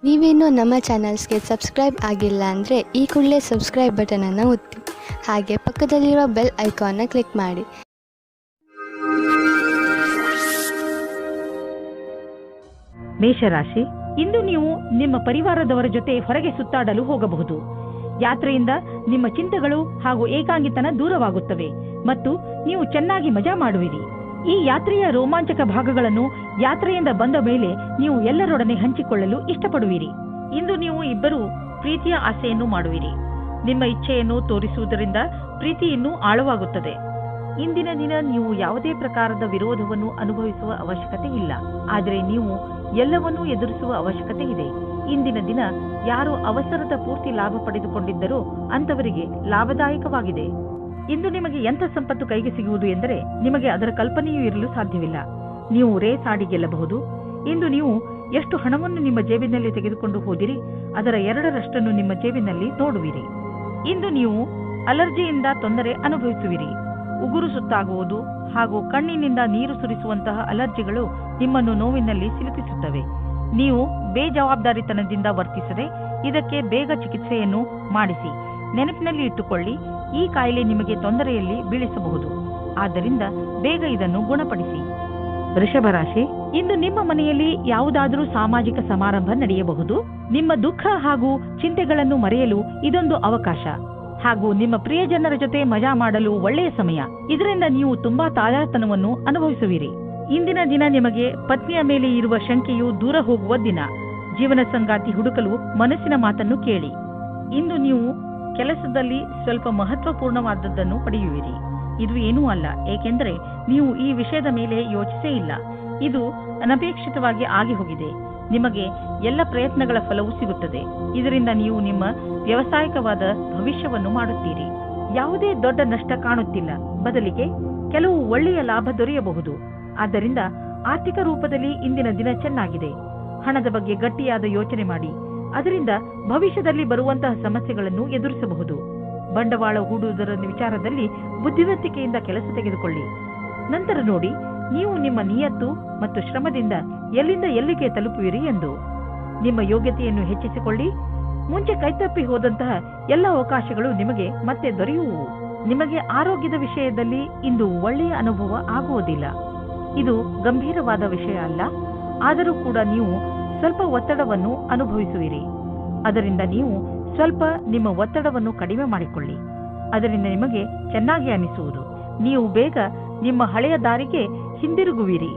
ನೀವೇನೂ ನಮ್ಮ ಚಾನಲ್ಸ್ಗೆ ಸಬ್ಸ್ಕ್ರೈಬ್ ಆಗಿಲ್ಲ ಅಂದರೆ ಈ ಕೂಡಲೇ ಸಬ್ಸ್ಕ್ರೈಬ್ ಬಟನನ್ನು ಒತ್ತಿ ಹಾಗೆ ಪಕ್ಕದಲ್ಲಿರುವ ಬೆಲ್ ಐಕಾನ್ನ ಕ್ಲಿಕ್ ಮಾಡಿ. ಮೇಷರಾಶಿ, ಇಂದು ನೀವು ನಿಮ್ಮ ಪರಿವಾರದವರ ಜೊತೆ ಹೊರಗೆ ಸುತ್ತಾಡಲು ಹೋಗಬಹುದು. ಯಾತ್ರೆಯಿಂದ ನಿಮ್ಮ ಚಿಂತೆಗಳು ಹಾಗೂ ಏಕಾಂಗಿತನ ದೂರವಾಗುತ್ತವೆ ಮತ್ತು ನೀವು ಚೆನ್ನಾಗಿ ಮಜಾ ಮಾಡುವಿರಿ. ಈ ಯಾತ್ರೆಯ ರೋಮಾಂಚಕ ಭಾಗಗಳನ್ನು ಯಾತ್ರೆಯಿಂದ ಬಂದ ಮೇಲೆ ನೀವು ಎಲ್ಲರೊಡನೆ ಹಂಚಿಕೊಳ್ಳಲು ಇಷ್ಟಪಡುವಿರಿ. ಇಂದು ನೀವು ಇಬ್ಬರು ಪ್ರೀತಿಯ ಆಸೆಯನ್ನು ಮಾಡುವಿರಿ. ನಿಮ್ಮ ಇಚ್ಛೆಯನ್ನು ತೋರಿಸುವುದರಿಂದ ಪ್ರೀತಿ ಇನ್ನೂ ಆಳವಾಗುತ್ತದೆ. ಇಂದಿನ ದಿನ ನೀವು ಯಾವುದೇ ಪ್ರಕಾರದ ವಿರೋಧವನ್ನು ಅನುಭವಿಸುವ ಅವಶ್ಯಕತೆ ಇಲ್ಲ, ಆದರೆ ನೀವು ಎಲ್ಲವನ್ನೂ ಎದುರಿಸುವ ಅವಶ್ಯಕತೆ ಇದೆ. ಇಂದಿನ ದಿನ ಯಾರು ಅವಸರದ ಪೂರ್ತಿ ಲಾಭ ಪಡೆದುಕೊಂಡಿದ್ದರೋ ಅಂತವರಿಗೆ ಲಾಭದಾಯಕವಾಗಿದೆ. ಇಂದು ನಿಮಗೆ ಎಂಥ ಸಂಪತ್ತು ಕೈಗೆ ಸಿಗುವುದು ಎಂದರೆ ನಿಮಗೆ ಅದರ ಕಲ್ಪನೆಯೂ ಇರಲು ಸಾಧ್ಯವಿಲ್ಲ. ನೀವು ರೇಸ್ ಆಡಿ ಗೆಲ್ಲಬಹುದು. ಇಂದು ನೀವು ಎಷ್ಟು ಹಣವನ್ನು ನಿಮ್ಮ ಜೇಬಿನಲ್ಲಿ ತೆಗೆದುಕೊಂಡು ಹೋದಿರಿ ಅದರ 2ರಷ್ಟನ್ನು ನಿಮ್ಮ ಜೇಬಿನಲ್ಲಿ ನೋಡುವಿರಿ. ಇಂದು ನೀವು ಅಲರ್ಜಿಯಿಂದ ತೊಂದರೆ ಅನುಭವಿಸುವಿರಿ. ಉಗುರು ಸುತ್ತಾಗುವುದು ಹಾಗೂ ಕಣ್ಣಿನಿಂದ ನೀರು ಸುರಿಸುವಂತಹ ಅಲರ್ಜಿಗಳು ನಿಮ್ಮನ್ನು ನೋವಿನಲ್ಲಿ ಸಿಲುಕಿಸುತ್ತವೆ. ನೀವು ಬೇಜವಾಬ್ದಾರಿತನದಿಂದ ವರ್ತಿಸದೆ ಇದಕ್ಕೆ ಬೇಗ ಚಿಕಿತ್ಸೆಯನ್ನು ಮಾಡಿಸಿ. ನೆನಪಿನಲ್ಲಿ ಇಟ್ಟುಕೊಳ್ಳಿ, ಈ ಕಾಯಿಲೆ ನಿಮಗೆ ತೊಂದರೆಯಲ್ಲಿ ಬೀಳಿಸಬಹುದು. ಆದ್ದರಿಂದ ಬೇಗ ಇದನ್ನು ಗುಣಪಡಿಸಿ. ವೃಷಭ ರಾಶಿ, ಇಂದು ನಿಮ್ಮ ಮನೆಯಲ್ಲಿ ಯಾವುದಾದರೂ ಸಾಮಾಜಿಕ ಸಮಾರಂಭ ನಡೆಯಬಹುದು. ನಿಮ್ಮ ದುಃಖ ಹಾಗೂ ಚಿಂತೆಗಳನ್ನು ಮರೆಯಲು ಇದೊಂದು ಅವಕಾಶ ಹಾಗೂ ನಿಮ್ಮ ಪ್ರಿಯಜನರ ಜೊತೆ ಮಜಾ ಮಾಡಲು ಒಳ್ಳೆಯ ಸಮಯ. ಇದರಿಂದ ನೀವು ತುಂಬಾ ತಾಜಾತನವನ್ನು ಅನುಭವಿಸುವಿರಿ. ಇಂದಿನ ದಿನ ನಿಮಗೆ ಪತ್ನಿಯ ಮೇಲೆ ಇರುವ ಶಂಕೆಯು ದೂರ ಹೋಗುವ ದಿನ. ಜೀವನ ಸಂಗಾತಿ ಹುಡುಕಲು ಮನಸ್ಸಿನ ಮಾತನ್ನು ಕೇಳಿ. ಇಂದು ನೀವು ಕೆಲಸದಲ್ಲಿ ಸ್ವಲ್ಪ ಮಹತ್ವಪೂರ್ಣವಾದದ್ದನ್ನು ಪಡೆಯುವಿರಿ. ಇದು ಏನೂ ಅಲ್ಲ, ಏಕೆಂದರೆ ನೀವು ಈ ವಿಷಯದ ಮೇಲೆ ಯೋಚಿಸೇ ಇಲ್ಲ. ಇದು ಅನಪೇಕ್ಷಿತವಾಗಿ ಆಗಿ ಹೋಗಿದೆ. ನಿಮಗೆ ಎಲ್ಲ ಪ್ರಯತ್ನಗಳ ಫಲವೂ ಸಿಗುತ್ತದೆ. ಇದರಿಂದ ನೀವು ನಿಮ್ಮ ವ್ಯವಸಾಯಿಕವಾದ ಭವಿಷ್ಯವನ್ನು ಮಾಡುತ್ತೀರಿ. ಯಾವುದೇ ದೊಡ್ಡ ನಷ್ಟ ಕಾಣುತ್ತಿಲ್ಲ, ಬದಲಿಗೆ ಕೆಲವು ಒಳ್ಳೆಯ ಲಾಭ ದೊರೆಯಬಹುದು. ಆದ್ದರಿಂದ ಆರ್ಥಿಕ ರೂಪದಲ್ಲಿ ಇಂದಿನ ದಿನ ಚೆನ್ನಾಗಿದೆ. ಹಣದ ಬಗ್ಗೆ ಗಟ್ಟಿಯಾದ ಯೋಚನೆ ಮಾಡಿ. ಅದರಿಂದ ಭವಿಷ್ಯದಲ್ಲಿ ಬರುವಂತಹ ಸಮಸ್ಯೆಗಳನ್ನು ಎದುರಿಸಬಹುದು. ಬಂಡವಾಳ ಹೂಡುವುದರ ವಿಚಾರದಲ್ಲಿ ಬುದ್ಧಿವಂತಿಕೆಯಿಂದ ಕೆಲಸ ತೆಗೆದುಕೊಳ್ಳಿ. ನಂತರ ನೋಡಿ ನೀವು ನಿಮ್ಮ ನಿಯತ್ತು ಮತ್ತು ಶ್ರಮದಿಂದ ಎಲ್ಲಿಂದ ಎಲ್ಲಿಗೆ ತಲುಪುವಿರಿ ಎಂದು. ನಿಮ್ಮ ಯೋಗ್ಯತೆಯನ್ನು ಹೆಚ್ಚಿಸಿಕೊಳ್ಳಿ. ಮುಂಚೆ ಕೈತಪ್ಪಿ ಹೋದಂತಹ ಎಲ್ಲ ಅವಕಾಶಗಳು ನಿಮಗೆ ಮತ್ತೆ ದೊರೆಯುವು. ನಿಮಗೆ ಆರೋಗ್ಯದ ವಿಷಯದಲ್ಲಿ ಇಂದು ಒಳ್ಳೆಯ ಅನುಭವ ಆಗುವುದಿಲ್ಲ. ಇದು ಗಂಭೀರವಾದ ವಿಷಯ ಅಲ್ಲ, ಆದರೂ ಕೂಡ ನೀವು ಸ್ವಲ್ಪ ಒತ್ತಡವನ್ನು ಅನುಭವಿಸುವಿರಿ. ಅದರಿಂದ ನೀವು ಸ್ವಲ್ಪ ನಿಮ್ಮ ಒತ್ತಡವನ್ನು ಕಡಿಮೆ ಮಾಡಿಕೊಳ್ಳಿ. ಅದರಿಂದ ನಿಮಗೆ ಚೆನ್ನಾಗಿ ಅನಿಸುವುದು. ನೀವು ಬೇಗ ನಿಮ್ಮ ಹಳೆಯ ದಾರಿಗೆ ಹಿಂದಿರುಗುವಿರಿ.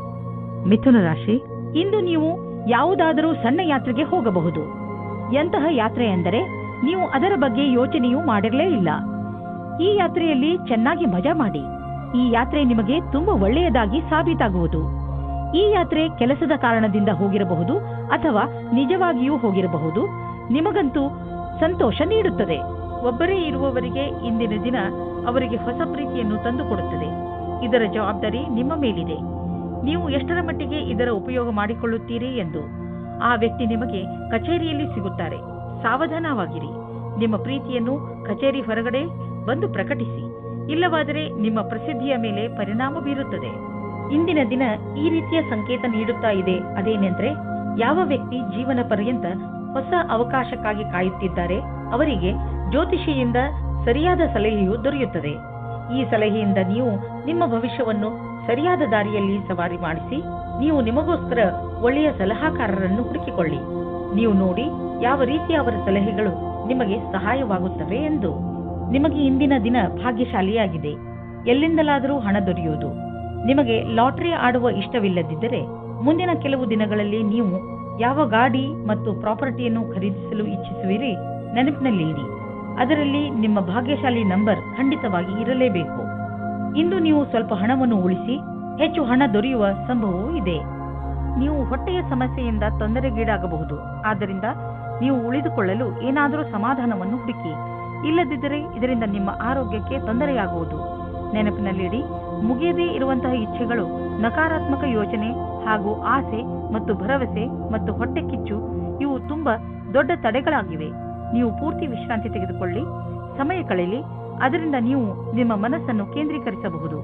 ಮಿಥುನ ರಾಶಿ, ಇಂದು ನೀವು ಯಾವುದಾದರೂ ಸಣ್ಣ ಯಾತ್ರೆಗೆ ಹೋಗಬಹುದು. ಎಂತಹ ಯಾತ್ರೆ ಎಂದರೆ ನೀವು ಅದರ ಬಗ್ಗೆ ಯೋಚನೆಯೂ ಮಾಡಿರಲೇ ಇಲ್ಲ. ಈ ಯಾತ್ರೆಯಲ್ಲಿ ಚೆನ್ನಾಗಿ ಮಜಾ ಮಾಡಿ. ಈ ಯಾತ್ರೆ ನಿಮಗೆ ತುಂಬಾ ಒಳ್ಳೆಯದಾಗಿ ಸಾಬೀತಾಗುವುದು. ಈ ಯಾತ್ರೆ ಕೆಲಸದ ಕಾರಣದಿಂದ ಹೋಗಿರಬಹುದು ಅಥವಾ ನಿಜವಾಗಿಯೂ ಹೋಗಿರಬಹುದು. ನಿಮಗಂತೂ ಸಂತೋಷ ನೀಡುತ್ತದೆ. ಒಬ್ಬರೇ ಇರುವವರಿಗೆ ಇಂದಿನ ದಿನ ಅವರಿಗೆ ಹೊಸ ಪ್ರೀತಿಯನ್ನು ತಂದುಕೊಡುತ್ತದೆ. ಇದರ ಜವಾಬ್ದಾರಿ ನಿಮ್ಮ ಮೇಲಿದೆ. ನೀವು ಎಷ್ಟರ ಮಟ್ಟಿಗೆ ಇದರ ಉಪಯೋಗ ಮಾಡಿಕೊಳ್ಳುತ್ತೀರಿ ಎಂದು. ಆ ವ್ಯಕ್ತಿ ನಿಮಗೆ ಕಚೇರಿಯಲ್ಲಿ ಸಿಗುತ್ತಾರೆ. ಸಾವಧಾನವಾಗಿರಿ. ನಿಮ್ಮ ಪ್ರೀತಿಯನ್ನು ಕಚೇರಿ ಹೊರಗಡೆ ಬಂದು ಪ್ರಕಟಿಸಿ. ಇಲ್ಲವಾದರೆ ನಿಮ್ಮ ಪ್ರಸಿದ್ಧಿಯ ಮೇಲೆ ಪರಿಣಾಮ ಬೀರುತ್ತದೆ. ಇಂದಿನ ದಿನ ಈ ರೀತಿಯ ಸಂಕೇತ ನೀಡುತ್ತಾ ಇದೆ. ಅದೇನೆಂದ್ರೆ, ಯಾವ ವ್ಯಕ್ತಿ ಜೀವನ ಪರ್ಯಂತ ಹೊಸ ಅವಕಾಶಕ್ಕಾಗಿ ಕಾಯುತ್ತಿದ್ದಾರೆ ಅವರಿಗೆ ಜ್ಯೋತಿಷಿಯಿಂದ ಸರಿಯಾದ ಸಲಹೆಯು ದೊರೆಯುತ್ತದೆ. ಈ ಸಲಹೆಯಿಂದ ನೀವು ನಿಮ್ಮ ಭವಿಷ್ಯವನ್ನು ಸರಿಯಾದ ದಾರಿಯಲ್ಲಿ ಸವಾರಿ ಮಾಡಿಸಿ. ನೀವು ನಿಮಗೋಸ್ಕರ ಒಳ್ಳೆಯ ಸಲಹಾಕಾರರನ್ನು ಹುಡುಕಿಕೊಳ್ಳಿ. ನೀವು ನೋಡಿ ಯಾವ ರೀತಿಯ ಅವರ ಸಲಹೆಗಳು ನಿಮಗೆ ಸಹಾಯವಾಗುತ್ತವೆ ಎಂದು. ನಿಮಗೆ ಇಂದಿನ ದಿನ ಭಾಗ್ಯಶಾಲಿಯಾಗಿದೆ. ಎಲ್ಲಿಂದಲಾದರೂ ಹಣ ದೊರೆಯುವುದು. ನಿಮಗೆ ಲಾಟರಿ ಆಡುವ ಇಷ್ಟವಿಲ್ಲದಿದ್ದರೆ ಮುಂದಿನ ಕೆಲವು ದಿನಗಳಲ್ಲಿ ನೀವು ಯಾವ ಗಾಡಿ ಮತ್ತು ಪ್ರಾಪರ್ಟಿಯನ್ನು ಖರೀದಿಸಲು ಇಚ್ಛಿಸುವಿರಿ ನೆನಪಿನಲ್ಲಿ ಇಡಿ. ಅದರಲ್ಲಿ ನಿಮ್ಮ ಭಾಗ್ಯಶಾಲಿ ನಂಬರ್ ಖಂಡಿತವಾಗಿ ಇರಲೇಬೇಕು. ಇಂದು ನೀವು ಸ್ವಲ್ಪ ಹಣವನ್ನು ಉಳಿಸಿ. ಹೆಚ್ಚು ಹಣ ದೊರೆಯುವ ಸಂಭವವೂ ಇದೆ. ನೀವು ಹೊಟ್ಟೆಯ ಸಮಸ್ಯೆಯಿಂದ ತೊಂದರೆಗೀಡಾಗಬಹುದು. ಆದ್ದರಿಂದ ನೀವು ಉಳಿದುಕೊಳ್ಳಲು ಏನಾದರೂ ಸಮಾಧಾನವನ್ನು ಹುಡುಕಿ. ಇಲ್ಲದಿದ್ದರೆ ಇದರಿಂದ ನಿಮ್ಮ ಆರೋಗ್ಯಕ್ಕೆ ತೊಂದರೆಯಾಗುವುದು. ನೆನಪಿನಲ್ಲಿಡಿ, ಮುಗಿಯದೇ ಇರುವಂತಹ ಇಚ್ಛೆಗಳು, ನಕಾರಾತ್ಮಕ ಯೋಚನೆ ಹಾಗೂ ಆಸೆ ಮತ್ತು ಭರವಸೆ ಮತ್ತು ಹೊಟ್ಟೆ ಕಿಚ್ಚು ಇವು ತುಂಬಾ ದೊಡ್ಡ ತಡೆಗಳಾಗಿವೆ. ನೀವು ಪೂರ್ತಿ ವಿಶ್ರಾಂತಿ ತೆಗೆದುಕೊಳ್ಳಿ, ಸಮಯ ಕಳೆಯಲಿ. ಅದರಿಂದ ನೀವು ನಿಮ್ಮ ಮನಸ್ಸನ್ನು ಕೇಂದ್ರೀಕರಿಸಬಹುದು.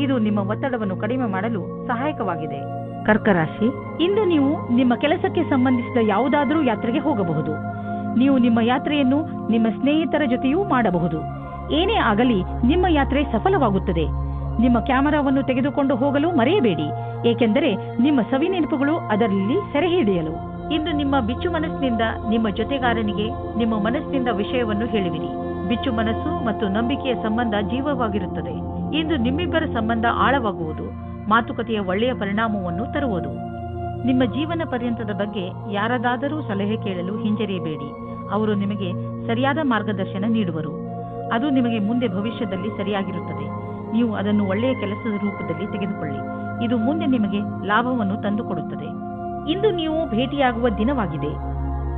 ಇದು ನಿಮ್ಮ ಒತ್ತಡವನ್ನು ಕಡಿಮೆ ಮಾಡಲು ಸಹಾಯಕವಾಗಿದೆ. ಕರ್ಕ ರಾಶಿ, ಇಂದು ನೀವು ನಿಮ್ಮ ಕೆಲಸಕ್ಕೆ ಸಂಬಂಧಿಸಿದ ಯಾವುದಾದರೂ ಯಾತ್ರೆಗೆ ಹೋಗಬಹುದು. ನೀವು ನಿಮ್ಮ ಯಾತ್ರೆಯನ್ನು ನಿಮ್ಮ ಸ್ನೇಹಿತರ ಜೊತೆಯೂ ಮಾಡಬಹುದು. ಏನೇ ಆಗಲಿ ನಿಮ್ಮ ಯಾತ್ರೆ ಸಫಲವಾಗುತ್ತದೆ. ನಿಮ್ಮ ಕ್ಯಾಮೆರಾವನ್ನು ತೆಗೆದುಕೊಂಡು ಹೋಗಲು ಮರೆಯಬೇಡಿ, ಏಕೆಂದರೆ ನಿಮ್ಮ ಸವಿ ನೆನಪುಗಳು ಅದರಲ್ಲಿ ಸೆರೆ ಹಿಡಿಯಲು. ಇಂದು ನಿಮ್ಮ ಬಿಚ್ಚು ಮನಸ್ಸಿನಿಂದ ನಿಮ್ಮ ಜೊತೆಗಾರನಿಗೆ ನಿಮ್ಮ ಮನಸ್ಸಿನಿಂದ ವಿಷಯವನ್ನು ಹೇಳುವಿರಿ. ಬಿಚ್ಚು ಮನಸ್ಸು ಮತ್ತು ನಂಬಿಕೆಯ ಸಂಬಂಧ ಜೀವವಾಗಿರುತ್ತದೆ. ಇಂದು ನಿಮ್ಮಿಬ್ಬರ ಸಂಬಂಧ ಆಳವಾಗುವುದು, ಮಾತುಕತೆಯ ಒಳ್ಳೆಯ ಪರಿಣಾಮವನ್ನು ತರುವುದು. ನಿಮ್ಮ ಜೀವನ ಪರ್ಯಂತದ ಬಗ್ಗೆ ಯಾರದಾದರೂ ಸಲಹೆ ಕೇಳಲು ಹಿಂಜರಿಯಬೇಡಿ. ಅವರು ನಿಮಗೆ ಸರಿಯಾದ ಮಾರ್ಗದರ್ಶನ ನೀಡುವರು. ಅದು ನಿಮಗೆ ಮುಂದೆ ಭವಿಷ್ಯದಲ್ಲಿ ಸರಿಯಾಗಿರುತ್ತದೆ. ನೀವು ಅದನ್ನು ಒಳ್ಳೆಯ ಕೆಲಸದ ರೂಪದಲ್ಲಿ ತೆಗೆದುಕೊಳ್ಳಿ. ಇದು ಮುಂದೆ ನಿಮಗೆ ಲಾಭವನ್ನು ತಂದುಕೊಡುತ್ತದೆ. ಇಂದು ನೀವು ಭೇಟಿಯಾಗುವ ದಿನವಾಗಿದೆ.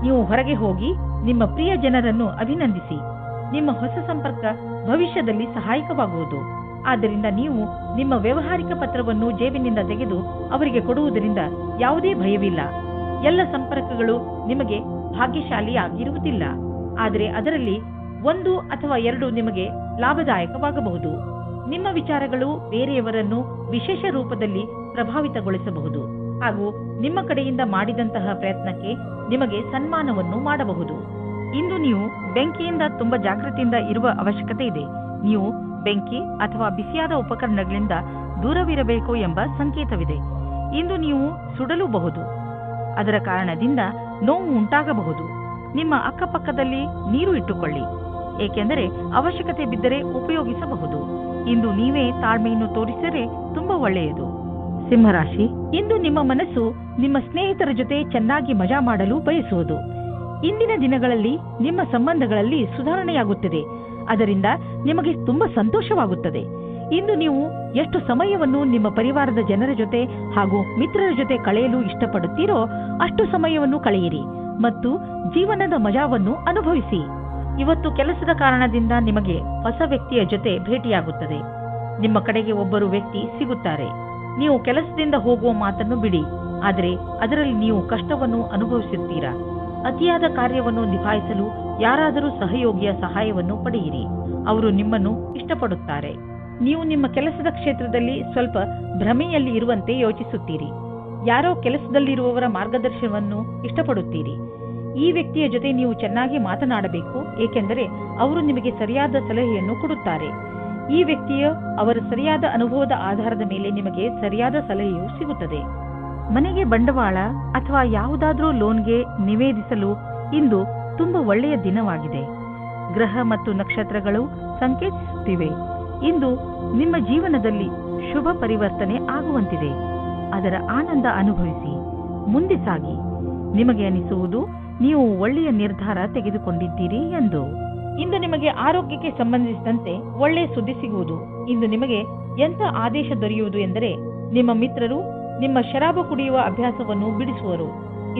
ನೀವು ಹೊರಗೆ ಹೋಗಿ ನಿಮ್ಮ ಪ್ರಿಯ ಜನರನ್ನು ಅಭಿನಂದಿಸಿ. ನಿಮ್ಮ ಹೊಸ ಸಂಪರ್ಕ ಭವಿಷ್ಯದಲ್ಲಿ ಸಹಾಯಕವಾಗುವುದು. ಆದ್ದರಿಂದ ನೀವು ನಿಮ್ಮ ವ್ಯವಹಾರಿಕ ಪತ್ರವನ್ನು ಜೇಬಿನಿಂದ ತೆಗೆದು ಅವರಿಗೆ ಕೊಡುವುದರಿಂದ ಯಾವುದೇ ಭಯವಿಲ್ಲ. ಎಲ್ಲ ಸಂಪರ್ಕಗಳು ನಿಮಗೆ ಭಾಗ್ಯಶಾಲಿಯಾಗಿರುವುದಿಲ್ಲ, ಆದರೆ ಅದರಲ್ಲಿ 1 ಅಥವಾ 2 ನಿಮಗೆ ಲಾಭದಾಯಕವಾಗಬಹುದು. ನಿಮ್ಮ ವಿಚಾರಗಳು ಬೇರೆಯವರನ್ನು ವಿಶೇಷ ರೂಪದಲ್ಲಿ ಪ್ರಭಾವಿತಗೊಳಿಸಬಹುದು ಹಾಗೂ ನಿಮ್ಮ ಕಡೆಯಿಂದ ಮಾಡಿದಂತಹ ಪ್ರಯತ್ನಕ್ಕೆ ನಿಮಗೆ ಸನ್ಮಾನವನ್ನು ಮಾಡಬಹುದು. ಇಂದು ನೀವು ಬೆಂಕಿಯಿಂದ ತುಂಬಾ ಜಾಗೃತಿಯಿಂದ ಇರುವ ಅವಶ್ಯಕತೆ ಇದೆ. ನೀವು ಬೆಂಕಿ ಅಥವಾ ಬಿಸಿಯಾದ ಉಪಕರಣಗಳಿಂದ ದೂರವಿರಬೇಕು ಎಂಬ ಸಂಕೇತವಿದೆ. ಇಂದು ನೀವು ಸುಡಲೂಬಹುದು. ಅದರ ಕಾರಣದಿಂದ ನೋವು ಉಂಟಾಗಬಹುದು. ನಿಮ್ಮ ಅಕ್ಕಪಕ್ಕದಲ್ಲಿ ನೀರು ಇಟ್ಟುಕೊಳ್ಳಿ, ಏಕೆಂದರೆ ಅವಶ್ಯಕತೆ ಬಿದ್ದರೆ ಉಪಯೋಗಿಸಬಹುದು. ಇಂದು ನೀವೇ ತಾಳ್ಮೆಯನ್ನು ತೋರಿಸಿದರೆ ತುಂಬಾ ಒಳ್ಳೆಯದು. ಸಿಂಹರಾಶಿ, ಇಂದು ನಿಮ್ಮ ಮನಸ್ಸು ನಿಮ್ಮ ಸ್ನೇಹಿತರ ಜೊತೆ ಚೆನ್ನಾಗಿ ಮಜಾ ಮಾಡಲು ಬಯಸುವುದು. ಇಂದಿನ ದಿನಗಳಲ್ಲಿ ನಿಮ್ಮ ಸಂಬಂಧಗಳಲ್ಲಿ ಸುಧಾರಣೆಯಾಗುತ್ತದೆ. ಅದರಿಂದ ನಿಮಗೆ ತುಂಬಾ ಸಂತೋಷವಾಗುತ್ತದೆ. ಇಂದು ನೀವು ಎಷ್ಟು ಸಮಯವನ್ನು ನಿಮ್ಮ ಪರಿವಾರದ ಜನರ ಜೊತೆ ಹಾಗೂ ಮಿತ್ರರ ಜೊತೆ ಕಳೆಯಲು ಇಷ್ಟಪಡುತ್ತೀರೋ ಅಷ್ಟು ಸಮಯವನ್ನು ಕಳೆಯಿರಿ ಮತ್ತು ಜೀವನದ ಮಜಾವನ್ನು ಅನುಭವಿಸಿ. ಇವತ್ತು ಕೆಲಸದ ಕಾರಣದಿಂದ ನಿಮಗೆ ಹೊಸ ವ್ಯಕ್ತಿಯ ಜೊತೆ ಭೇಟಿಯಾಗುತ್ತದೆ. ನಿಮ್ಮ ಕಡೆಗೆ ಒಬ್ಬರು ವ್ಯಕ್ತಿ ಸಿಗುತ್ತಾರೆ. ನೀವು ಕೆಲಸದಿಂದ ಹೋಗುವ ಮಾತನ್ನು ಬಿಡಿ, ಆದರೆ ಅದರಲ್ಲಿ ನೀವು ಕಷ್ಟವನ್ನು ಅನುಭವಿಸುತ್ತೀರಾ. ಅತಿಯಾದ ಕಾರ್ಯವನ್ನು ನಿಭಾಯಿಸಲು ಯಾರಾದರೂ ಸಹಯೋಗಿಯ ಸಹಾಯವನ್ನು ಪಡೆಯಿರಿ. ಅವರು ನಿಮ್ಮನ್ನು ಇಷ್ಟಪಡುತ್ತಾರೆ. ನೀವು ನಿಮ್ಮ ಕೆಲಸದ ಕ್ಷೇತ್ರದಲ್ಲಿ ಸ್ವಲ್ಪ ಭ್ರಮೆಯಲ್ಲಿ ಇರುವಂತೆ ಯೋಚಿಸುತ್ತೀರಿ. ಯಾರೋ ಕೆಲಸದಲ್ಲಿರುವವರ ಮಾರ್ಗದರ್ಶನವನ್ನು ಇಷ್ಟಪಡುತ್ತೀರಿ. ಈ ವ್ಯಕ್ತಿಯ ಜೊತೆ ನೀವು ಚೆನ್ನಾಗಿ ಮಾತನಾಡಬೇಕು, ಏಕೆಂದರೆ ಅವರು ನಿಮಗೆ ಸರಿಯಾದ ಸಲಹೆಯನ್ನು ಕೊಡುತ್ತಾರೆ. ಈ ವ್ಯಕ್ತಿಯ ಅವರ ಸರಿಯಾದ ಅನುಭವದ ಆಧಾರದ ಮೇಲೆ ನಿಮಗೆ ಸರಿಯಾದ ಸಲಹೆಯು ಸಿಗುತ್ತದೆ. ಮನೆಗೆ ಬಂಡವಾಳ ಅಥವಾ ಯಾವುದಾದ್ರೂ ಲೋನ್ಗೆ ನಿವೇದಿಸಲು ಇಂದು ತುಂಬಾ ಒಳ್ಳೆಯ ದಿನವಾಗಿದೆ. ಗ್ರಹ ಮತ್ತು ನಕ್ಷತ್ರಗಳು ಸಂಕೇತಿಸುತ್ತಿವೆ. ಇಂದು ನಿಮ್ಮ ಜೀವನದಲ್ಲಿ ಶುಭ ಪರಿವರ್ತನೆ ಆಗುವಂತಿದೆ. ಅದರ ಆನಂದ ಅನುಭವಿಸಿ ಮುಂದೆ ಸಾಗಿ. ನಿಮಗೆ ಅನಿಸುವುದು ನೀವು ಒಳ್ಳೆಯ ನಿರ್ಧಾರ ತೆಗೆದುಕೊಂಡಿದ್ದೀರಿ ಎಂದು. ಇಂದು ನಿಮಗೆ ಆರೋಗ್ಯಕ್ಕೆ ಸಂಬಂಧಿಸಿದಂತೆ ಒಳ್ಳೆಯ ಸುದ್ದಿ ಸಿಗುವುದು. ಇಂದು ನಿಮಗೆ ಎಂಥ ಆದೇಶ ದೊರೆಯುವುದು ಎಂದರೆ ನಿಮ್ಮ ಮಿತ್ರರು ನಿಮ್ಮ ಶರಾಬು ಕುಡಿಯುವ ಅಭ್ಯಾಸವನ್ನು ಬಿಡಿಸುವರು.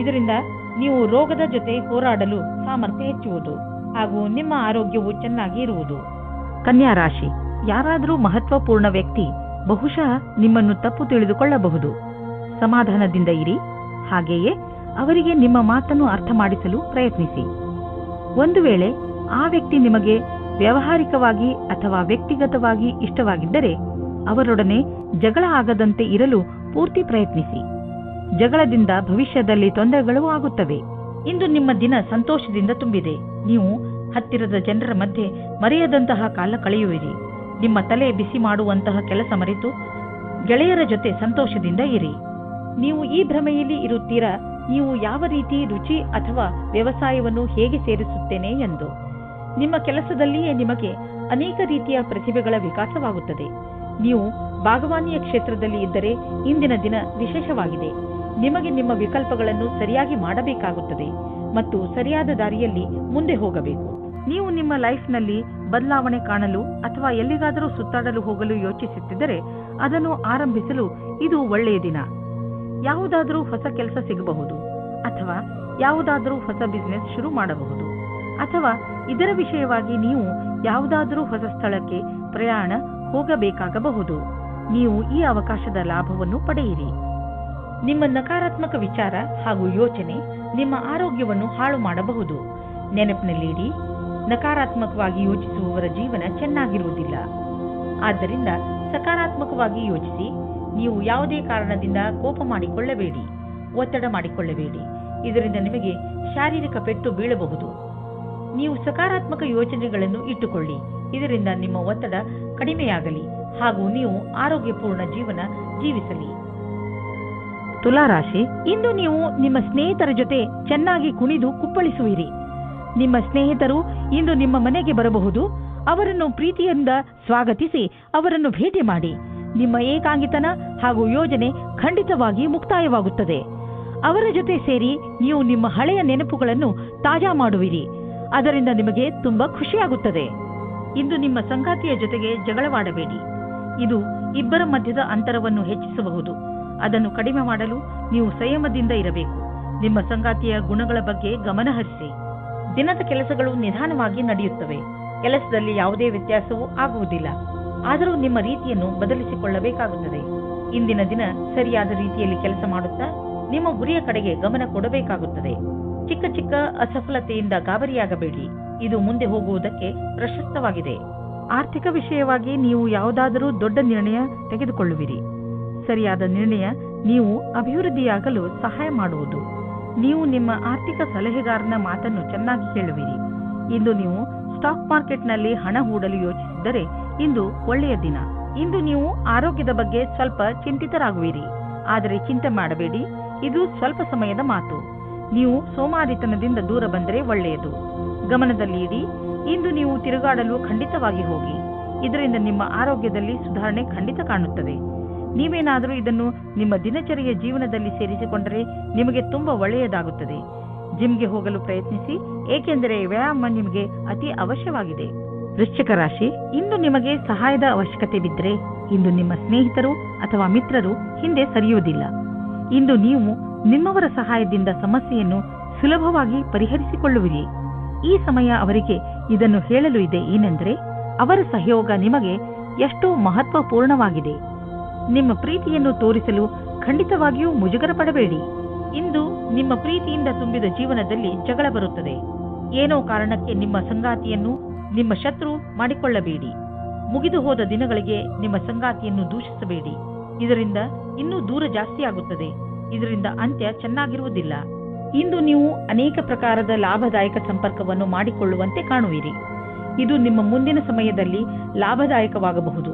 ಇದರಿಂದ ನೀವು ರೋಗದ ಜೊತೆ ಹೋರಾಡಲು ಸಾಮರ್ಥ್ಯ ಹೆಚ್ಚುವುದು ಹಾಗೂ ನಿಮ್ಮ ಆರೋಗ್ಯವು ಚೆನ್ನಾಗಿ ಇರುವುದು. ಕನ್ಯಾ ರಾಶಿ, ಯಾರಾದರೂ ಮಹತ್ವಪೂರ್ಣ ವ್ಯಕ್ತಿ ಬಹುಶಃ ನಿಮ್ಮನ್ನು ತಪ್ಪು ತಿಳಿದುಕೊಳ್ಳಬಹುದು. ಸಮಾಧಾನದಿಂದ ಇರಿ. ಹಾಗೆಯೇ ಅವರಿಗೆ ನಿಮ್ಮ ಮಾತನ್ನು ಅರ್ಥ ಮಾಡಿಸಲು ಪ್ರಯತ್ನಿಸಿ. ಒಂದು ವೇಳೆ ಆ ವ್ಯಕ್ತಿ ನಿಮಗೆ ವ್ಯಾವಹಾರಿಕವಾಗಿ ಅಥವಾ ವ್ಯಕ್ತಿಗತವಾಗಿ ಇಷ್ಟವಾಗಿದ್ದರೆ ಅವರೊಡನೆ ಜಗಳ ಆಗದಂತೆ ಇರಲು ಪೂರ್ತಿ ಪ್ರಯತ್ನಿಸಿ. ಜಗಳದಿಂದ ಭವಿಷ್ಯದಲ್ಲಿ ತೊಂದರೆಗಳು ಆಗುತ್ತವೆ. ಇಂದು ನಿಮ್ಮ ದಿನ ಸಂತೋಷದಿಂದ ತುಂಬಿದೆ. ನೀವು ಹತ್ತಿರದ ಜನರ ಮಧ್ಯೆ ಮರೆಯದಂತಹ ಕಾಲ ಕಳೆಯುವಿರಿ. ನಿಮ್ಮ ತಲೆ ಬಿಸಿ ಮಾಡುವಂತಹ ಕೆಲಸ ಮರೆತು ಗೆಳೆಯರ ಜೊತೆ ಸಂತೋಷದಿಂದ ಇರಿ. ನೀವು ಈ ಭ್ರಮೆಯಲ್ಲಿ ಇರುತ್ತೀರಾ, ನೀವು ಯಾವ ರೀತಿ ರುಚಿ ಅಥವಾ ವ್ಯವಸಾಯವನ್ನು ಹೇಗೆ ಸೇರಿಸುತ್ತೇನೆ ಎಂದು. ನಿಮ್ಮ ಕೆಲಸದಲ್ಲಿಯೇ ನಿಮಗೆ ಅನೇಕ ರೀತಿಯ ಪ್ರತಿಭೆಗಳ ವಿಕಾಸವಾಗುತ್ತದೆ. ನೀವು ಭಾಗವಾನಿಯ ಕ್ಷೇತ್ರದಲ್ಲಿ ಇದ್ದರೆ ಇಂದಿನ ದಿನ ವಿಶೇಷವಾಗಿದೆ. ನಿಮಗೆ ನಿಮ್ಮ ವಿಕಲ್ಪಗಳನ್ನು ಸರಿಯಾಗಿ ಮಾಡಬೇಕಾಗುತ್ತದೆ ಮತ್ತು ಸರಿಯಾದ ದಾರಿಯಲ್ಲಿ ಮುಂದೆ ಹೋಗಬೇಕು. ನೀವು ನಿಮ್ಮ ಲೈಫ್ನಲ್ಲಿ ಬದಲಾವಣೆ ಕಾಣಲು ಅಥವಾ ಎಲ್ಲಿಗಾದರೂ ಸುತ್ತಾಡಲು ಹೋಗಲು ಯೋಚಿಸುತ್ತಿದ್ದರೆ ಅದನ್ನು ಆರಂಭಿಸಲು ಇದು ಒಳ್ಳೆಯ ದಿನ. ಯಾವುದಾದರೂ ಹೊಸ ಕೆಲಸ ಸಿಗಬಹುದು ಅಥವಾ ಯಾವುದಾದರೂ ಹೊಸ ಬಿಸಿನೆಸ್ ಶುರು ಮಾಡಬಹುದು ಅಥವಾ ಇದರ ವಿಷಯವಾಗಿ ನೀವು ಯಾವುದಾದರೂ ಹೊಸ ಸ್ಥಳಕ್ಕೆ ಪ್ರಯಾಣ ಹೋಗಬೇಕಾಗಬಹುದು. ನೀವು ಈ ಅವಕಾಶದ ಲಾಭವನ್ನು ಪಡೆಯಿರಿ. ನಿಮ್ಮ ನಕಾರಾತ್ಮಕ ವಿಚಾರ ಹಾಗೂ ಯೋಚನೆ ನಿಮ್ಮ ಆರೋಗ್ಯವನ್ನು ಹಾಳು ಮಾಡಬಹುದು. ನೆನಪಿನಲ್ಲಿಡಿ, ನಕಾರಾತ್ಮಕವಾಗಿ ಯೋಚಿಸುವವರ ಜೀವನ ಚೆನ್ನಾಗಿರುವುದಿಲ್ಲ. ಆದ್ದರಿಂದ ಸಕಾರಾತ್ಮಕವಾಗಿ ಯೋಚಿಸಿ. ನೀವು ಯಾವುದೇ ಕಾರಣದಿಂದ ಕೋಪ ಮಾಡಿಕೊಳ್ಳಬೇಡಿ, ಒತ್ತಡ ಮಾಡಿಕೊಳ್ಳಬೇಡಿ. ಇದರಿಂದ ನಿಮಗೆ ಶಾರೀರಿಕ ಪೆಟ್ಟು ಬೀಳಬಹುದು. ನೀವು ಸಕಾರಾತ್ಮಕ ಯೋಚನೆಗಳನ್ನು ಇಟ್ಟುಕೊಳ್ಳಿ. ಇದರಿಂದ ನಿಮ್ಮ ಒತ್ತಡ ಕಡಿಮೆಯಾಗಲಿ ಹಾಗೂ ನೀವು ಆರೋಗ್ಯಪೂರ್ಣ ಜೀವನ ಜೀವಿಸಲಿ. ತುಲಾರಾಶಿ, ಇಂದು ನೀವು ನಿಮ್ಮ ಸ್ನೇಹಿತರ ಜೊತೆ ಚೆನ್ನಾಗಿ ಕುಣಿದು ಕುಪ್ಪಳಿಸುವಿರಿ. ನಿಮ್ಮ ಸ್ನೇಹಿತರು ಇಂದು ನಿಮ್ಮ ಮನೆಗೆ ಬರಬಹುದು. ಅವರನ್ನು ಪ್ರೀತಿಯಿಂದ ಸ್ವಾಗತಿಸಿ ಅವರನ್ನು ಭೇಟಿ ಮಾಡಿ. ನಿಮ್ಮ ಏಕಾಂಗಿತನ ಹಾಗೂ ಯೋಜನೆ ಖಂಡಿತವಾಗಿ ಮುಕ್ತಾಯವಾಗುತ್ತದೆ. ಅವರ ಜೊತೆ ಸೇರಿ ನೀವು ನಿಮ್ಮ ಹಳೆಯ ನೆನಪುಗಳನ್ನು ತಾಜಾ ಮಾಡುವಿರಿ. ಅದರಿಂದ ನಿಮಗೆ ತುಂಬಾ ಖುಷಿಯಾಗುತ್ತದೆ. ಇಂದು ನಿಮ್ಮ ಸಂಗಾತಿಯ ಜೊತೆಗೆ ಜಗಳವಾಡಬೇಡಿ. ಇದು ಇಬ್ಬರ ಮಧ್ಯದ ಅಂತರವನ್ನು ಹೆಚ್ಚಿಸಬಹುದು. ಅದನ್ನು ಕಡಿಮೆ ಮಾಡಲು ನೀವು ಸಂಯಮದಿಂದ ಇರಬೇಕು. ನಿಮ್ಮ ಸಂಗಾತಿಯ ಗುಣಗಳ ಬಗ್ಗೆ ಗಮನ ಹರಿಸಿ. ದಿನದ ಕೆಲಸಗಳು ನಿಧಾನವಾಗಿ ನಡೆಯುತ್ತವೆ. ಕೆಲಸದಲ್ಲಿ ಯಾವುದೇ ವ್ಯತ್ಯಾಸವೂ ಆಗುವುದಿಲ್ಲ. ಆದರೂ ನಿಮ್ಮ ರೀತಿಯನ್ನು ಬದಲಿಸಿಕೊಳ್ಳಬೇಕಾಗುತ್ತದೆ. ಇಂದಿನ ದಿನ ಸರಿಯಾದ ರೀತಿಯಲ್ಲಿ ಕೆಲಸ ಮಾಡುತ್ತಾ ನಿಮ್ಮ ಗುರಿಯ ಕಡೆಗೆ ಗಮನ ಕೊಡಬೇಕಾಗುತ್ತದೆ. ಚಿಕ್ಕ ಚಿಕ್ಕ ಅಸಫಲತೆಯಿಂದ ಗಾಬರಿಯಾಗಬೇಡಿ. ಇದು ಮುಂದೆ ಹೋಗುವುದಕ್ಕೆ ಪ್ರಶಸ್ತವಾಗಿದೆ. ಆರ್ಥಿಕ ವಿಷಯವಾಗಿ ನೀವು ಯಾವುದಾದರೂ ದೊಡ್ಡ ನಿರ್ಣಯ ತೆಗೆದುಕೊಳ್ಳುವಿರಿ. ಸರಿಯಾದ ನಿರ್ಣಯ ನೀವು ಅಭಿವೃದ್ಧಿಯಾಗಲು ಸಹಾಯ ಮಾಡುವುದು. ನೀವು ನಿಮ್ಮ ಆರ್ಥಿಕ ಸಲಹೆಗಾರನ ಮಾತನ್ನು ಚೆನ್ನಾಗಿ ಕೇಳುವಿರಿ. ಇಂದು ನೀವು ಸ್ಟಾಕ್ ಮಾರ್ಕೆಟ್ನಲ್ಲಿ ಹಣ ಹೂಡಲು ಯೋಚಿಸಿದ್ದರೆ ಇಂದು ಒಳ್ಳೆಯ ದಿನ. ಇಂದು ನೀವು ಆರೋಗ್ಯದ ಬಗ್ಗೆ ಸ್ವಲ್ಪ ಚಿಂತಿತರಾಗುವಿರಿ. ಆದರೆ ಚಿಂತೆ ಮಾಡಬೇಡಿ, ಇದು ಸ್ವಲ್ಪ ಸಮಯದ ಮಾತು. ನೀವು ಸೋಮಾರಿತನದಿಂದ ದೂರ ಬಂದರೆ ಒಳ್ಳೆಯದು. ಗಮನದಲ್ಲಿ ಇಡಿ. ಇಂದು ನೀವು ತಿರುಗಾಡಲು ಖಂಡಿತವಾಗಿ ಹೋಗಿ. ಇದರಿಂದ ನಿಮ್ಮ ಆರೋಗ್ಯದಲ್ಲಿ ಸುಧಾರಣೆ ಖಂಡಿತ ಕಾಣುತ್ತದೆ. ನೀವೇನಾದರೂ ಇದನ್ನು ನಿಮ್ಮ ದಿನಚರಿಯ ಜೀವನದಲ್ಲಿ ಸೇರಿಸಿಕೊಂಡರೆ ನಿಮಗೆ ತುಂಬಾ ಒಳ್ಳೆಯದಾಗುತ್ತದೆ. ಜಿಮ್ಗೆ ಹೋಗಲು ಪ್ರಯತ್ನಿಸಿ, ಏಕೆಂದರೆ ವ್ಯಾಯಾಮ ನಿಮಗೆ ಅತಿ ಅವಶ್ಯವಾಗಿದೆ. ವೃಶ್ಚಿಕ ರಾಶಿ, ಇಂದು ನಿಮಗೆ ಸಹಾಯದ ಅವಶ್ಯಕತೆ ಬಿದ್ದರೆ ಇಂದು ನಿಮ್ಮ ಸ್ನೇಹಿತರು ಅಥವಾ ಮಿತ್ರರು ಹಿಂದೆ ಸರಿಯುವುದಿಲ್ಲ. ಇಂದು ನೀವು ನಿಮ್ಮವರ ಸಹಾಯದಿಂದ ಸಮಸ್ಯೆಯನ್ನು ಸುಲಭವಾಗಿ ಪರಿಹರಿಸಿಕೊಳ್ಳುವಿರಿ. ಈ ಸಮಯ ಅವರಿಗೆ ಇದನ್ನು ಹೇಳಲು ಇದೆ. ಏನೆಂದರೆ ಅವರ ಸಹಯೋಗ ನಿಮಗೆ ಎಷ್ಟು ಮಹತ್ವಪೂರ್ಣವಾಗಿದೆ. ನಿಮ್ಮ ಪ್ರೀತಿಯನ್ನು ತೋರಿಸಲು ಖಂಡಿತವಾಗಿಯೂ ಮುಜುಗರ ಪಡಬೇಡಿ. ಇಂದು ನಿಮ್ಮ ಪ್ರೀತಿಯಿಂದ ತುಂಬಿದ ಜೀವನದಲ್ಲಿ ಜಗಳ ಬರುತ್ತದೆ. ಏನೋ ಕಾರಣಕ್ಕೆ ನಿಮ್ಮ ಸಂಗಾತಿಯನ್ನು ನಿಮ್ಮ ಶತ್ರು ಮಾಡಿಕೊಳ್ಳಬೇಡಿ. ಮುಗಿದು ಹೋದ ದಿನಗಳಿಗೆ ನಿಮ್ಮ ಸಂಗಾತಿಯನ್ನು ದೂಷಿಸಬೇಡಿ. ಇದರಿಂದ ಇನ್ನೂ ದೂರ ಜಾಸ್ತಿ ಆಗುತ್ತದೆ. ಇದರಿಂದ ಅಂತ್ಯ ಚೆನ್ನಾಗಿರುವುದಿಲ್ಲ. ಇಂದು ನೀವು ಅನೇಕ ಪ್ರಕಾರದ ಲಾಭದಾಯಕ ಸಂಪರ್ಕವನ್ನು ಮಾಡಿಕೊಳ್ಳುವಂತೆ ಕಾಣುವಿರಿ. ಇದು ನಿಮ್ಮ ಮುಂದಿನ ಸಮಯದಲ್ಲಿ ಲಾಭದಾಯಕವಾಗಬಹುದು.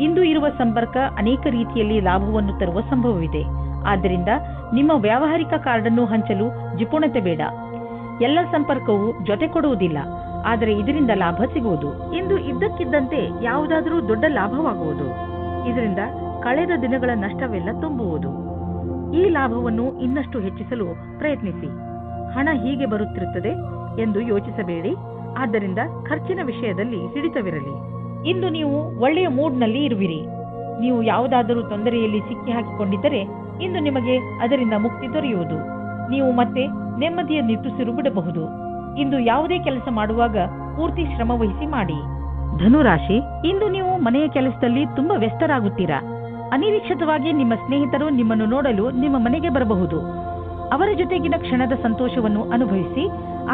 ಇಂದು ಇರುವ ಸಂಪರ್ಕ ಅನೇಕ ರೀತಿಯಲ್ಲಿ ಲಾಭವನ್ನು ತರುವ ಸಂಭವವಿದೆ. ಆದ್ದರಿಂದ ನಿಮ್ಮ ವ್ಯಾವಹಾರಿಕ ಕಾರ್ಡನ್ನು ಹಂಚಲು ಜಿಪುಣತೆ ಬೇಡ. ಎಲ್ಲ ಸಂಪರ್ಕವು ಜೊತೆ ಕೊಡುವುದಿಲ್ಲ, ಆದರೆ ಇದರಿಂದ ಲಾಭ ಸಿಗುವುದು. ಇಂದು ಇದ್ದಕ್ಕಿದ್ದಂತೆ ಯಾವುದಾದರೂ ದೊಡ್ಡ ಲಾಭವಾಗುವುದು. ಇದರಿಂದ ಕಳೆದ ದಿನಗಳ ನಷ್ಟವೆಲ್ಲ ತುಂಬುವುದು. ಈ ಲಾಭವನ್ನು ಇನ್ನಷ್ಟು ಹೆಚ್ಚಿಸಲು ಪ್ರಯತ್ನಿಸಿ. ಹಣ ಹೀಗೆ ಬರುತ್ತಿರುತ್ತದೆ ಎಂದು ಯೋಚಿಸಬೇಡಿ. ಆದ್ದರಿಂದ ಖರ್ಚಿನ ವಿಷಯದಲ್ಲಿ ಹಿಡಿತವಿರಲಿ. ಇಂದು ನೀವು ಒಳ್ಳೆಯ ಮೂಡ್ನಲ್ಲಿ ಇರುವಿರಿ. ನೀವು ಯಾವುದಾದರೂ ತೊಂದರೆಯಲ್ಲಿ ಸಿಕ್ಕಿ ಹಾಕಿಕೊಂಡಿದ್ದರೆ ಇಂದು ನಿಮಗೆ ಅದರಿಂದ ಮುಕ್ತಿ ದೊರೆಯುವುದು. ನೀವು ಮತ್ತೆ ನೆಮ್ಮದಿಯ ನಿಟ್ಟುಸಿರು ಬಿಡಬಹುದು. ಇಂದು ಯಾವುದೇ ಕೆಲಸ ಮಾಡುವಾಗ ಪೂರ್ತಿ ಶ್ರಮ ವಹಿಸಿ ಮಾಡಿ. ಧನುರಾಶಿ, ಇಂದು ನೀವು ಮನೆಯ ಕೆಲಸದಲ್ಲಿ ತುಂಬಾ ವ್ಯಸ್ತರಾಗುತ್ತೀರಾ. ಅನಿರೀಕ್ಷಿತವಾಗಿ ನಿಮ್ಮ ಸ್ನೇಹಿತರು ನಿಮ್ಮನ್ನು ನೋಡಲು ನಿಮ್ಮ ಮನೆಗೆ ಬರಬಹುದು. ಅವರ ಜೊತೆಗಿನ ಕ್ಷಣದ ಸಂತೋಷವನ್ನು ಅನುಭವಿಸಿ.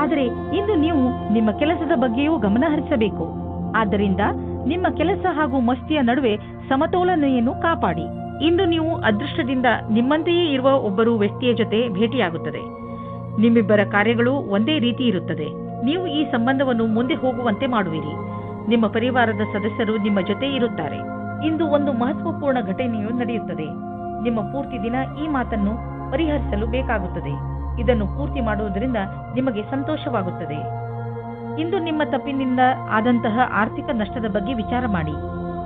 ಆದರೆ ಇಂದು ನೀವು ನಿಮ್ಮ ಕೆಲಸದ ಬಗ್ಗೆಯೂ ಗಮನ ಹರಿಸಬೇಕು. ಆದ್ದರಿಂದ ನಿಮ್ಮ ಕೆಲಸ ಹಾಗೂ ಮಸ್ತಿಯ ನಡುವೆ ಸಮತೋಲನೆಯನ್ನು ಕಾಪಾಡಿ. ಇಂದು ನೀವು ಅದೃಷ್ಟದಿಂದ ನಿಮ್ಮಂತೆಯೇ ಇರುವ ಒಬ್ಬರು ವ್ಯಕ್ತಿಯ ಜೊತೆ ಭೇಟಿಯಾಗುತ್ತದೆ. ನಿಮ್ಮಿಬ್ಬರ ಕಾರ್ಯಗಳು ಒಂದೇ ರೀತಿ ಇರುತ್ತದೆ. ನೀವು ಈ ಸಂಬಂಧವನ್ನು ಮುಂದೆ ಹೋಗುವಂತೆ ಮಾಡುವಿರಿ. ನಿಮ್ಮ ಪರಿವಾರದ ಸದಸ್ಯರು ನಿಮ್ಮ ಜೊತೆ ಇರುತ್ತಾರೆ. ಇಂದು ಒಂದು ಮಹತ್ವಪೂರ್ಣ ಘಟನೆಯು ನಡೆಯುತ್ತದೆ. ನಿಮ್ಮ ಪೂರ್ತಿ ದಿನ ಈ ಮಾತನ್ನು ಪರಿಹರಿಸಲು ಬೇಕಾಗುತ್ತದೆ. ಇದನ್ನು ಪೂರ್ತಿ ಮಾಡುವುದರಿಂದ ನಿಮಗೆ ಸಂತೋಷವಾಗುತ್ತದೆ. ಇಂದು ನಿಮ್ಮ ತಪ್ಪಿನಿಂದ ಆದಂತಹ ಆರ್ಥಿಕ ನಷ್ಟದ ಬಗ್ಗೆ ವಿಚಾರ ಮಾಡಿ.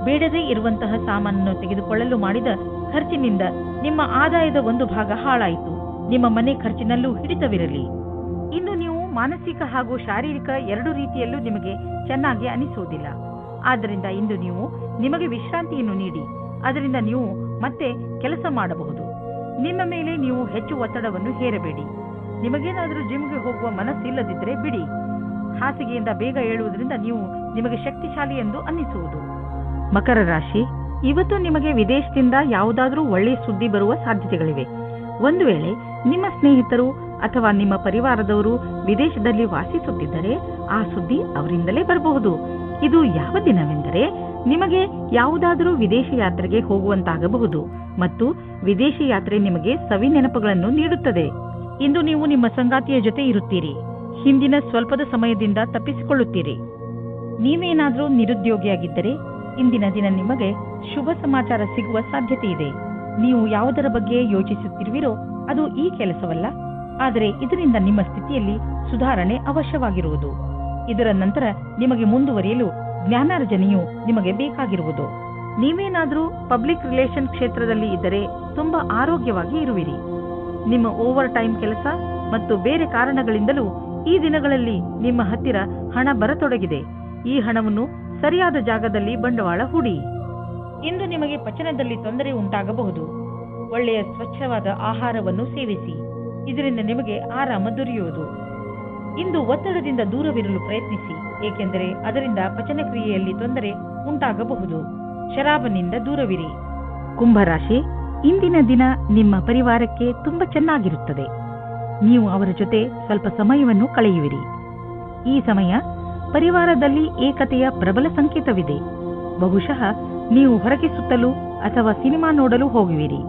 ಬೇಡದೇ ಇರುವಂತಹ ಸಾಮಾನನ್ನು ತೆಗೆದುಕೊಳ್ಳಲು ಮಾಡಿದ ಖರ್ಚಿನಿಂದ ನಿಮ್ಮ ಆದಾಯದ ಒಂದು ಭಾಗ ಹಾಳಾಯಿತು. ನಿಮ್ಮ ಮನೆ ಖರ್ಚಿನಲ್ಲೂ ಹಿಡಿತವಿರಲಿ. ಇಂದು ನೀವು ಮಾನಸಿಕ ಹಾಗೂ ಶಾರೀರಿಕ ಎರಡು ರೀತಿಯಲ್ಲೂ ನಿಮಗೆ ಚೆನ್ನಾಗಿ ಅನಿಸುವುದಿಲ್ಲ. ಆದ್ದರಿಂದ ಇಂದು ನೀವು ನಿಮಗೆ ವಿಶ್ರಾಂತಿಯನ್ನು ನೀಡಿ. ಅದರಿಂದ ನೀವು ಮತ್ತೆ ಕೆಲಸ ಮಾಡಬಹುದು. ನಿಮ್ಮ ಮೇಲೆ ನೀವು ಹೆಚ್ಚು ಒತ್ತಡವನ್ನು ಹೇರಬೇಡಿ. ನಿಮಗೇನಾದರೂ ಜಿಮ್ಗೆ ಹೋಗುವ ಮನಸ್ಸಿಲ್ಲದಿದ್ದರೆ ಬಿಡಿ. ಹಾಸಿಗೆಯಿಂದ ಬೇಗ ಏಳುವುದರಿಂದ ನೀವು ನಿಮಗೆ ಶಕ್ತಿಶಾಲಿ ಎಂದು ಅನ್ನಿಸುವುದು. ಮಕರ ರಾಶಿ, ಇವತ್ತು ನಿಮಗೆ ವಿದೇಶದಿಂದ ಯಾವುದಾದ್ರೂ ಒಳ್ಳೆಯ ಸುದ್ದಿ ಬರುವ ಸಾಧ್ಯತೆಗಳಿವೆ. ಒಂದು ವೇಳೆ ನಿಮ್ಮ ಸ್ನೇಹಿತರು ಅಥವಾ ನಿಮ್ಮ ಪರಿವಾರದವರು ವಿದೇಶದಲ್ಲಿ ವಾಸಿಸುತ್ತಿದ್ದರೆ ಆ ಸುದ್ದಿ ಅವರಿಂದಲೇ ಬರಬಹುದು. ಇದು ಯಾವ ದಿನವೆಂದರೆ ನಿಮಗೆ ಯಾವುದಾದರೂ ವಿದೇಶಿ ಯಾತ್ರೆಗೆ ಹೋಗುವಂತಾಗಬಹುದು ಮತ್ತು ವಿದೇಶಿ ಯಾತ್ರೆ ನಿಮಗೆ ಸವಿ ನೆನಪುಗಳನ್ನು ನೀಡುತ್ತದೆ. ಇಂದು ನೀವು ನಿಮ್ಮ ಸಂಗಾತಿಯ ಜೊತೆ ಇರುತ್ತೀರಿ. ಹಿಂದಿನ ಸ್ವಲ್ಪದ ಸಮಯದಿಂದ ತಪ್ಪಿಸಿಕೊಳ್ಳುತ್ತೀರಿ. ನೀವೇನಾದರೂ ನಿರುದ್ಯೋಗಿಯಾಗಿದ್ದರೆ ಇಂದಿನ ದಿನ ನಿಮಗೆ ಶುಭ ಸಮಾಚಾರ ಸಿಗುವ ಸಾಧ್ಯತೆ ಇದೆ. ನೀವು ಯಾವುದರ ಬಗ್ಗೆ ಯೋಚಿಸುತ್ತಿರುವಿರೋ ಅದು ಈ ಕೆಲಸವಲ್ಲ, ಆದರೆ ಇದರಿಂದ ನಿಮ್ಮ ಸ್ಥಿತಿಯಲ್ಲಿ ಸುಧಾರಣೆ ಅವಶ್ಯವಾಗಿರುವುದು. ಇದರ ನಂತರ ನಿಮಗೆ ಮುಂದುವರಿಯಲು ಜ್ಞಾನಾರ್ಜನೆಯು ನಿಮಗೆ ಬೇಕಾಗಿರುವುದು. ನೀವೇನಾದರೂ ಪಬ್ಲಿಕ್ ರಿಲೇಷನ್ ಕ್ಷೇತ್ರದಲ್ಲಿ ಇದ್ದರೆ ತುಂಬಾ ಆರೋಗ್ಯವಾಗಿ ಇರುವಿರಿ. ನಿಮ್ಮ ಓವರ್ ಟೈಮ್ ಕೆಲಸ ಮತ್ತು ಬೇರೆ ಕಾರಣಗಳಿಂದಲೂ ಈ ದಿನಗಳಲ್ಲಿ ನಿಮ್ಮ ಹತ್ತಿರ ಹಣ ಬರತೊಡಗಿದೆ. ಈ ಹಣವನ್ನು ಸರಿಯಾದ ಜಾಗದಲ್ಲಿ ಬಂಡವಾಳ ಹೂಡಿ. ಇಂದು ನಿಮಗೆ ಪಚನದಲ್ಲಿ ತೊಂದರೆ ಉಂಟಾಗಬಹುದು. ಒಳ್ಳೆಯ ಸ್ವಚ್ಛವಾದ ಆಹಾರವನ್ನು ಸೇವಿಸಿ, ಇದರಿಂದ ನಿಮಗೆ ಆರಾಮ ದೊರೆಯುವುದು. ಇಂದು ಒತ್ತಡದಿಂದ ದೂರವಿರಲು ಪ್ರಯತ್ನಿಸಿ, ಏಕೆಂದರೆ ಅದರಿಂದ ಪಚನ ಕ್ರಿಯೆಯಲ್ಲಿ ತೊಂದರೆ ಉಂಟಾಗಬಹುದು. ಶರಾಬನಿಂದ ದೂರವಿರಿ. ಕುಂಭರಾಶಿ, ಇಂದಿನ ದಿನ ನಿಮ್ಮ ಪರಿವಾರಕ್ಕೆ ತುಂಬಾ ಚೆನ್ನಾಗಿರುತ್ತದೆ. ನೀವು ಅವರ ಜೊತೆ ಸ್ವಲ್ಪ ಸಮಯವನ್ನು ಕಳೆಯುವಿರಿ. ಈ ಸಮಯ ಪರಿವಾರದಲ್ಲಿ ಏಕತೆಯ ಪ್ರಬಲ ಸಂಕೇತವಿದೆ. ಬಹುಶಃ ನೀವು ಹೊರಗೆ ಸುತ್ತಲು ಅಥವಾ ಸಿನಿಮಾ ನೋಡಲು ಹೋಗುವಿರಿ.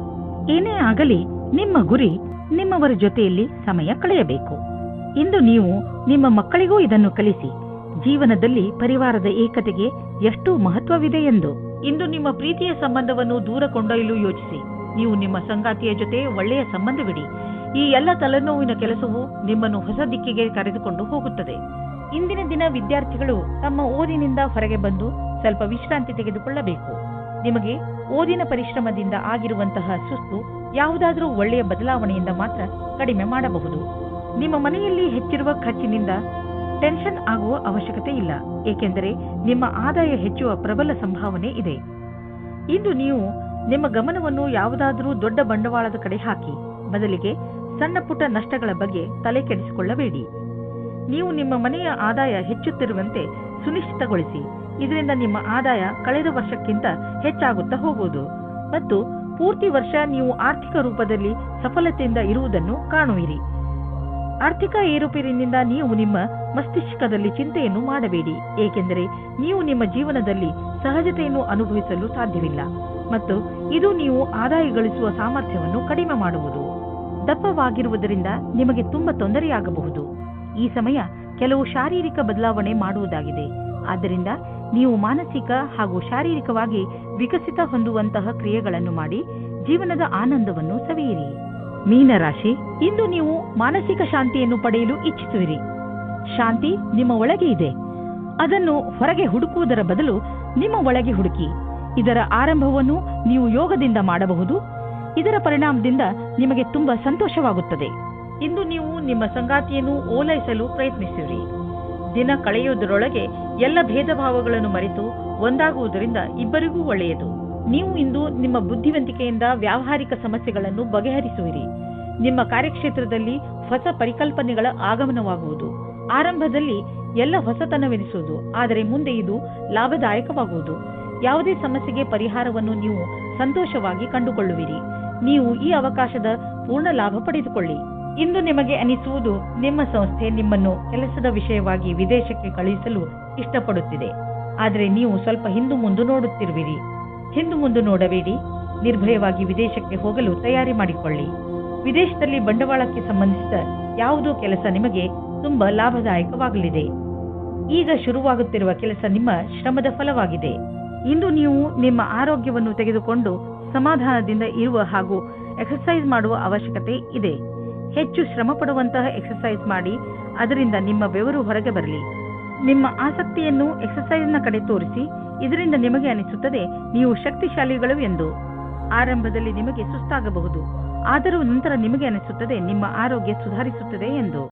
ಏನೇ ಆಗಲಿ ನಿಮ್ಮ ಗುರಿ ನಿಮ್ಮವರ ಜೊತೆಯಲ್ಲಿ ಸಮಯ ಕಳೆಯಬೇಕು. ಇಂದು ನೀವು ನಿಮ್ಮ ಮಕ್ಕಳಿಗೂ ಇದನ್ನು ಕಲಿಸಿ, ಜೀವನದಲ್ಲಿ ಪರಿವಾರದ ಏಕತೆಗೆ ಎಷ್ಟು ಮಹತ್ವವಿದೆ ಎಂದು. ಇಂದು ನಿಮ್ಮ ಪ್ರೀತಿಯ ಸಂಬಂಧವನ್ನು ದೂರ ಕೊಂಡೊಯ್ಯಲು ಯೋಚಿಸಿ. ನೀವು ನಿಮ್ಮ ಸಂಗಾತಿಯ ಜೊತೆ ಒಳ್ಳೆಯ ಸಂಬಂಧವಿಡಿ. ಈ ಎಲ್ಲ ತಲೆನೋವಿನ ಕೆಲಸವು ನಿಮ್ಮನ್ನು ಹೊಸ ದಿಕ್ಕಿಗೆ ಕರೆದುಕೊಂಡು ಹೋಗುತ್ತದೆ. ಇಂದಿನ ದಿನ ವಿದ್ಯಾರ್ಥಿಗಳು ತಮ್ಮ ಓದಿನಿಂದ ಹೊರಗೆ ಬಂದು ಸ್ವಲ್ಪ ವಿಶ್ರಾಂತಿ ತೆಗೆದುಕೊಳ್ಳಬೇಕು. ನಿಮಗೆ ಓದಿನ ಪರಿಶ್ರಮದಿಂದ ಆಗಿರುವಂತಹ ಸುಸ್ತು ಯಾವುದಾದರೂ ಒಳ್ಳೆಯ ಬದಲಾವಣೆಯಿಂದ ಮಾತ್ರ ಕಡಿಮೆ ಮಾಡಬಹುದು. ನಿಮ್ಮ ಮನೆಯಲ್ಲಿ ಹೆಚ್ಚಿರುವ ಖರ್ಚಿನಿಂದ ಟೆನ್ಷನ್ ಆಗುವ ಅವಶ್ಯಕತೆ ಇಲ್ಲ, ಏಕೆಂದರೆ ನಿಮ್ಮ ಆದಾಯ ಹೆಚ್ಚುವ ಪ್ರಬಲ ಸಂಭಾವನೆ ಇದೆ. ಇಂದು ನೀವು ನಿಮ್ಮ ಗಮನವನ್ನು ಯಾವುದಾದರೂ ದೊಡ್ಡ ಬಂಡವಾಳದ ಕಡೆ ಹಾಕಿ, ಬದಲಿಗೆ ಸಣ್ಣ ಪುಟ್ಟ ನಷ್ಟಗಳ ಬಗ್ಗೆ ತಲೆ ಕೆಡಿಸಿಕೊಳ್ಳಬೇಡಿ. ನೀವು ನಿಮ್ಮ ಮನೆಯ ಆದಾಯ ಹೆಚ್ಚುತ್ತಿರುವಂತೆ ಸುನಿಶ್ಚಿತಗೊಳಿಸಿ. ಇದರಿಂದ ನಿಮ್ಮ ಆದಾಯ ಕಳೆದ ವರ್ಷಕ್ಕಿಂತ ಹೆಚ್ಚಾಗುತ್ತಾ ಹೋಗುವುದು ಮತ್ತು ಪೂರ್ತಿ ವರ್ಷ ನೀವು ಆರ್ಥಿಕ ರೂಪದಲ್ಲಿ ಸಫಲತೆಯಿಂದ ಇರುವುದನ್ನು ಕಾಣುವಿರಿ. ಆರ್ಥಿಕ ಏರುಪೇರಿನಿಂದ ನೀವು ನಿಮ್ಮ ಮಸ್ತಿಷ್ಕದಲ್ಲಿ ಚಿಂತೆಯನ್ನು ಮಾಡಬೇಡಿ, ಏಕೆಂದರೆ ನೀವು ನಿಮ್ಮ ಜೀವನದಲ್ಲಿ ಸಹಜತೆಯನ್ನು ಅನುಭವಿಸಲು ಸಾಧ್ಯವಿಲ್ಲ ಮತ್ತು ಇದು ನೀವು ಆದಾಯ ಗಳಿಸುವ ಸಾಮರ್ಥ್ಯವನ್ನು ಕಡಿಮೆ ಮಾಡುವುದು. ದಪ್ಪವಾಗಿರುವುದರಿಂದ ನಿಮಗೆ ತುಂಬಾ ತೊಂದರೆಯಾಗಬಹುದು. ಈ ಸಮಯ ಕೆಲವು ಶಾರೀರಿಕ ಬದಲಾವಣೆ ಮಾಡುವುದಾಗಿದೆ. ಆದ್ದರಿಂದ ನೀವು ಮಾನಸಿಕ ಹಾಗೂ ಶಾರೀರಿಕವಾಗಿ ವಿಕಸಿತ ಹೊಂದುವಂತಹ ಕ್ರಿಯೆಗಳನ್ನು ಮಾಡಿ ಜೀವನದ ಆನಂದವನ್ನು ಸವಿಯಿರಿ. ಮೀನರಾಶಿ, ಇಂದು ನೀವು ಮಾನಸಿಕ ಶಾಂತಿಯನ್ನು ಪಡೆಯಲು ಇಚ್ಛಿಸುವಿರಿ. ಶಾಂತಿ ನಿಮ್ಮ ಒಳಗೆ ಇದೆ. ಅದನ್ನು ಹೊರಗೆ ಹುಡುಕುವುದರ ಬದಲು ನಿಮ್ಮ ಒಳಗೆ ಹುಡುಕಿ. ಇದರ ಆರಂಭವನ್ನು ನೀವು ಯೋಗದಿಂದ ಮಾಡಬಹುದು. ಇದರ ಪರಿಣಾಮದಿಂದ ನಿಮಗೆ ತುಂಬಾ ಸಂತೋಷವಾಗುತ್ತದೆ. ಇಂದು ನೀವು ನಿಮ್ಮ ಸಂಗಾತಿಯನ್ನು ಓಲೈಸಲು ಪ್ರಯತ್ನಿಸಿರಿ. ದಿನ ಕಳೆಯುವುದರೊಳಗೆ ಎಲ್ಲ ಭೇದ ಭಾವಗಳನ್ನು ಮರೆತು ಒಂದಾಗುವುದರಿಂದ ಇಬ್ಬರಿಗೂ ಒಳ್ಳೆಯದು. ನೀವು ಇಂದು ನಿಮ್ಮ ಬುದ್ಧಿವಂತಿಕೆಯಿಂದ ವ್ಯಾವಹಾರಿಕ ಸಮಸ್ಯೆಗಳನ್ನು ಬಗೆಹರಿಸುವಿರಿ. ನಿಮ್ಮ ಕಾರ್ಯಕ್ಷೇತ್ರದಲ್ಲಿ ಹೊಸ ಪರಿಕಲ್ಪನೆಗಳ ಆಗಮನವಾಗುವುದು. ಆರಂಭದಲ್ಲಿ ಎಲ್ಲ ಹೊಸತನವೆನಿಸುವುದು, ಆದರೆ ಮುಂದೆ ಇದು ಲಾಭದಾಯಕವಾಗುವುದು. ಯಾವುದೇ ಸಮಸ್ಯೆಗೆ ಪರಿಹಾರವನ್ನು ನೀವು ಸಂತೋಷವಾಗಿ ಕಂಡುಕೊಳ್ಳುವಿರಿ. ನೀವು ಈ ಅವಕಾಶದ ಪೂರ್ಣ ಲಾಭ ಪಡೆದುಕೊಳ್ಳಿ. ಇಂದು ನಿಮಗೆ ಅನಿಸುವುದು ನಿಮ್ಮ ಸಂಸ್ಥೆ ನಿಮ್ಮನ್ನು ಕೆಲಸದ ವಿಷಯವಾಗಿ ವಿದೇಶಕ್ಕೆ ಕಳುಹಿಸಲು ಇಷ್ಟಪಡುತ್ತಿದೆ. ಆದರೆ ನೀವು ಸ್ವಲ್ಪ ಹಿಂದು ಮುಂದು ನೋಡುತ್ತಿರುವಿರಿ. ಹಿಂದು ಮುಂದು ನೋಡಬೇಡಿ. ನಿರ್ಭಯವಾಗಿ ವಿದೇಶಕ್ಕೆ ಹೋಗಲು ತಯಾರಿ ಮಾಡಿಕೊಳ್ಳಿ. ವಿದೇಶದಲ್ಲಿ ಬಂಡವಾಳಕ್ಕೆ ಸಂಬಂಧಿಸಿದ ಯಾವುದೋ ಕೆಲಸ ನಿಮಗೆ ತುಂಬಾ ಲಾಭದಾಯಕವಾಗಲಿದೆ. ಈಗ ಶುರುವಾಗುತ್ತಿರುವ ಕೆಲಸ ನಿಮ್ಮ ಶ್ರಮದ ಫಲವಾಗಿದೆ. ಇಂದು ನೀವು ನಿಮ್ಮ ಆರೋಗ್ಯವನ್ನು ತೆಗೆದುಕೊಂಡು ಸಮಾಧಾನದಿಂದ ಇರುವ ಹಾಗೂ ಎಕ್ಸರ್ಸೈಸ್ ಮಾಡುವ ಅವಶ್ಯಕತೆ ಇದೆ. ಹೆಚ್ಚು ಶ್ರಮ ಪಡುವಂತಹ ಎಕ್ಸರ್ಸೈಸ್ ಮಾಡಿ, ಅದರಿಂದ ನಿಮ್ಮ ಬೆವರು ಹೊರಗೆ ಬರಲಿ. ನಿಮ್ಮ ಆಸಕ್ತಿಯನ್ನು ಎಕ್ಸರ್ಸೈಸ್ನ ಕಡೆ ತೋರಿಸಿ. ಇದರಿಂದ ನಿಮಗೆ ಅನಿಸುತ್ತದೆ ನೀವು ಶಕ್ತಿಶಾಲಿಗಳು ಎಂದು. ಆರಂಭದಲ್ಲಿ ನಿಮಗೆ ಸುಸ್ತಾಗಬಹುದು, ಆದರೂ ನಂತರ ನಿಮಗೆ ಅನಿಸುತ್ತದೆ ನಿಮ್ಮ ಆರೋಗ್ಯ ಸುಧಾರಿಸುತ್ತದೆ ಎಂದು.